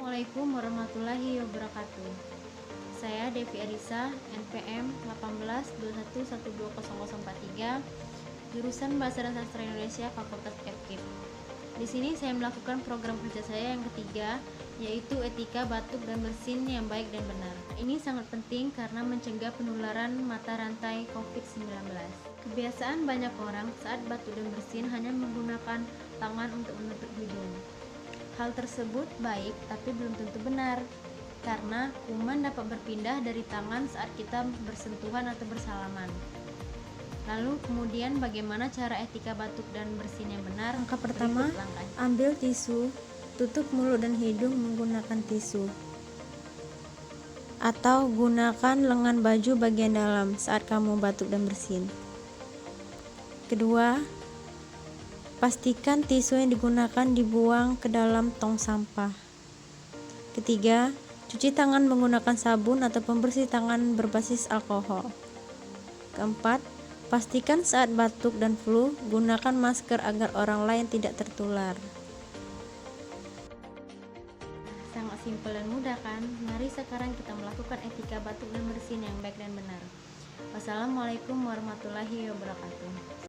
Assalamualaikum warahmatullahi wabarakatuh. Saya Devi Arisa, NPM 1821120043, jurusan Bahasa dan Sastra Indonesia, Fakultas FKIP. Di sini saya melakukan program kerja saya yang ketiga, yaitu etika batuk dan bersin yang baik dan benar. Ini sangat penting karena mencegah penularan mata rantai COVID-19. Kebiasaan banyak orang saat batuk dan bersin hanya menggunakan tangan untuk menutup hidung. Hal tersebut baik, tapi belum tentu benar, karena kuman dapat berpindah dari tangan saat kita bersentuhan atau bersalaman. Lalu kemudian bagaimana cara etika batuk dan bersin yang benar? Langkah pertama, ambil tisu, tutup mulut dan hidung menggunakan tisu, atau gunakan lengan baju bagian dalam saat kamu batuk dan bersin. Kedua, pastikan tisu yang digunakan dibuang ke dalam tong sampah. Ketiga, cuci tangan menggunakan sabun atau pembersih tangan berbasis alkohol. Keempat, pastikan saat batuk dan flu, gunakan masker agar orang lain tidak tertular. Sangat simpel dan mudah kan? Mari sekarang kita melakukan etika batuk dan bersin yang baik dan benar. Wassalamualaikum warahmatullahi wabarakatuh.